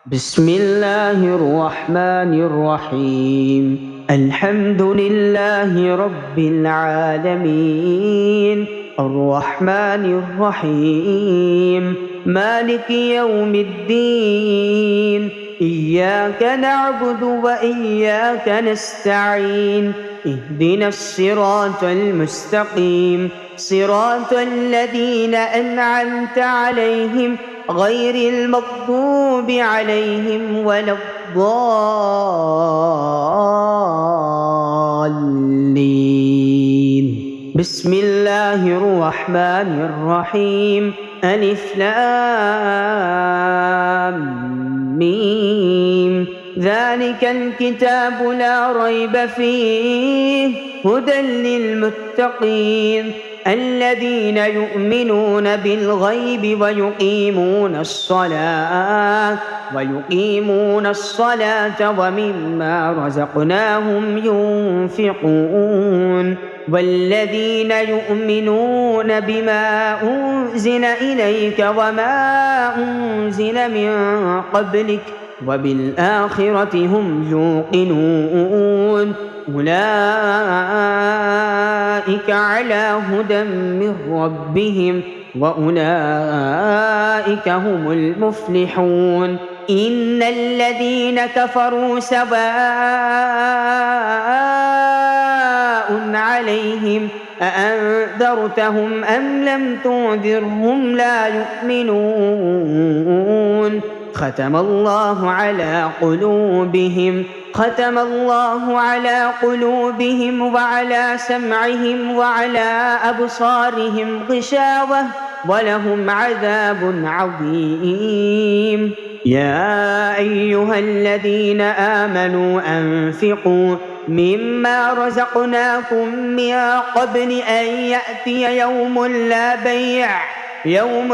بسم الله الرحمن الرحيم. الحمد لله رب العالمين، الرحمن الرحيم، مالك يوم الدين. إياك نعبد وإياك نستعين، اهدنا الصراط المستقيم، صراط الذين أنعمت عليهم غير المغضوب عليهم ولا الضالين. بسم الله الرحمن الرحيم. ألف لام ميم. ذلك الكتاب لا ريب فيه، هدى للمتقين الذين يؤمنون بالغيب ويقيمون الصلاة ومما رزقناهم ينفقون، والذين يؤمنون بما أنزل إليك وما أنزل من قبلك وبالآخرة هم يوقنون. أولئك على هدى من ربهم وأولئك هم المفلحون. إن الذين كفروا سواء عليهم أأنذرتهم أم لم تنذرهم لا يؤمنون. ختم الله على قلوبهم وعلى سمعهم وعلى أبصارهم غشاوة ولهم عذاب عظيم. يا أيها الذين آمنوا أنفقوا مما رزقناكم من قبل أن يأتي يوم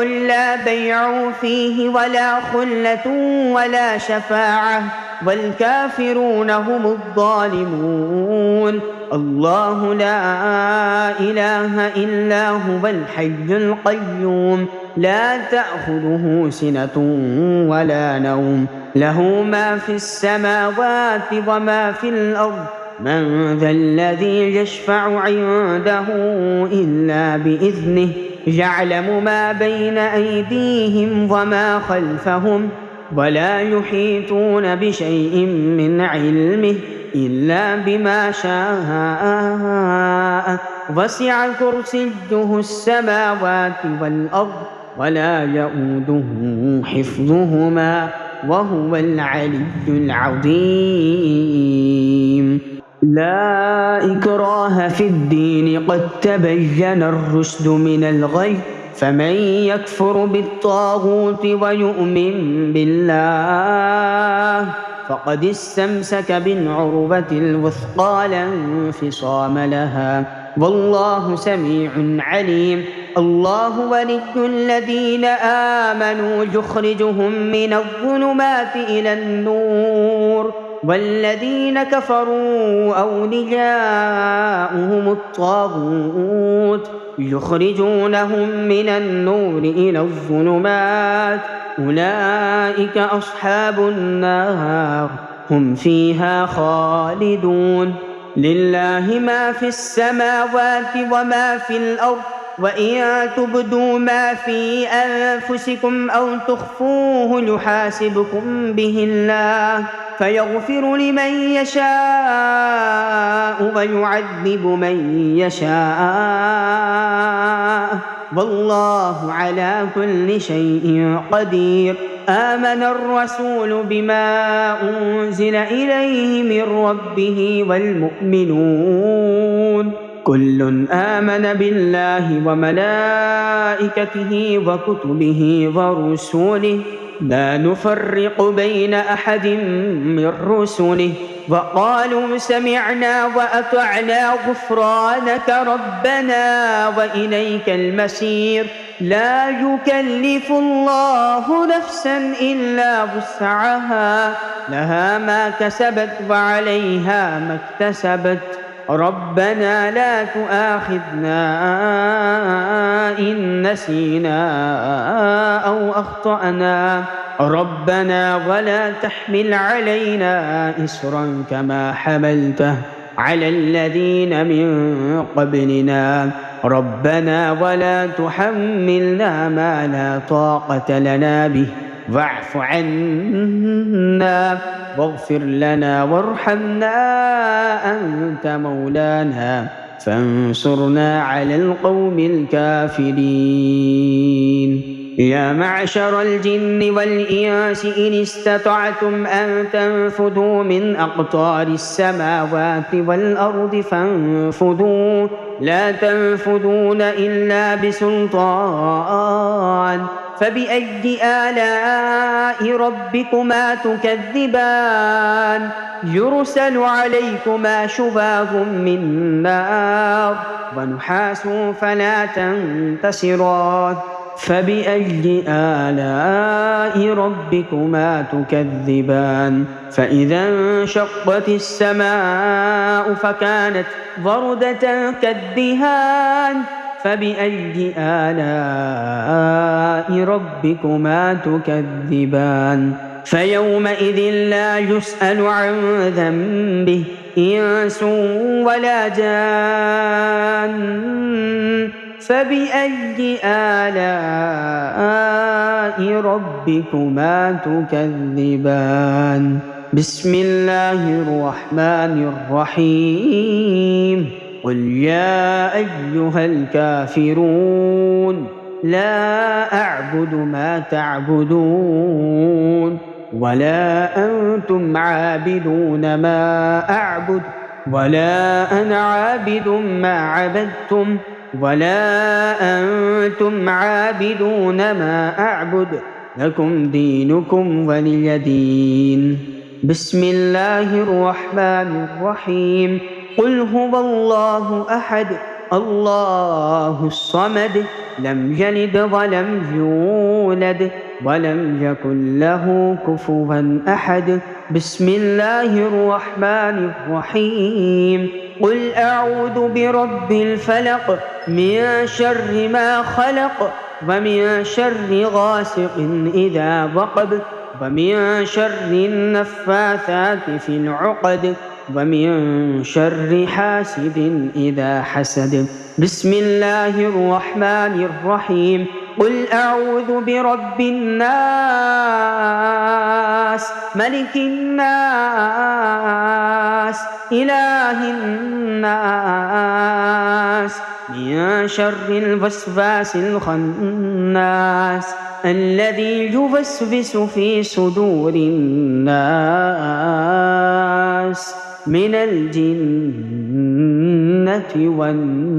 لا بيع فيه ولا خلة ولا شفاعة والكافرون هم الظالمون. الله لا إله إلا هو الحي القيوم، لا تأخذه سنة ولا نوم، له ما في السماوات وما في الأرض. من ذا الذي يشفع عنده إلا بإذنه، يعلم ما بين أيديهم وما خلفهم ولا يحيطون بشيء من علمه إلا بما شاء. وسع كرسيه السماوات والأرض ولا يئوده حفظهما وهو العلي العظيم. لا إكراه في الدين، قد تبين الرشد من الغي، فمن يكفر بالطاغوت ويؤمن بالله فقد استمسك بالعروة الوثقى لا انفصام لها، والله سميع عليم. الله ولي الذين آمنوا يخرجهم من الظلمات إلى النور، والذين كفروا أولياؤهم الطاغوت يخرجونهم من النور إلى الظلمات. أولئك أصحاب النار هم فيها خالدون. لله ما في السماوات وما في الأرض، وإن تبدوا ما في أنفسكم أو تخفوه يحاسبكم به الله، فيغفر لمن يشاء ويعذب من يشاء، والله على كل شيء قدير. آمن الرسول بما أنزل إليه من ربه والمؤمنون كل آمن بالله وملائكته وكتبه ورسله لا نفرق بين أحد من رسله، وقالوا سمعنا وأطعنا غفرانك ربنا وإليك المصير. لا يكلف الله نفسا إلا وسعها، لها ما كسبت وعليها ما اكتسبت. ربنا لا تؤاخذنا إن نسينا أو أخطأنا، ربنا ولا تحمل علينا إصرا كما حملته على الذين من قبلنا ربنا ولا تحملنا ما لا طاقة لنا به واعف عنا واغفر لنا وارحمنا أنت مولانا فانصرنا على القوم الكافرين. يا معشر الجن والإنس إن استطعتم أن تنفذوا من أقطار السماوات والأرض فانفذوا لا تنفذون إلا بسلطان فبأي آلاء ربكما تكذبان يرسل عليكما شواظ من نار ونحاس فلا تنتصران فبأي آلاء ربكما تكذبان فإذا انشقت السماء فكانت وردة كالدهان فبأي آلاء ربكما تكذبان فيومئذ لا يسأل عن ذنبه إنس ولا جان فبأي آلاء ربكما تكذبان. بسم الله الرحمن الرحيم قل يا أيها الكافرون لا أعبد ما تعبدون ولا أنتم عابدون ما أعبد ولا أنا عابد ما عبدتم ولا أنتم عابدون ما أعبد لكم دينكم ولي دين. بسم الله الرحمن الرحيم قل هو الله أحد الله الصمد لم يلد ولم يولد ولم يكن له كفوا أحد. بسم الله الرحمن الرحيم قل أعوذ برب الفلق من شر ما خلق ومن شر غاسق إذا وقب ومن شر النفاثات في العقد ومن شر حاسد إذا حسد. بسم الله الرحمن الرحيم قل أعوذ برب الناس ملك الناس إله الناس من شر الوسواس الخناس الذي يوسوس في صدور الناس من الجنة والناس.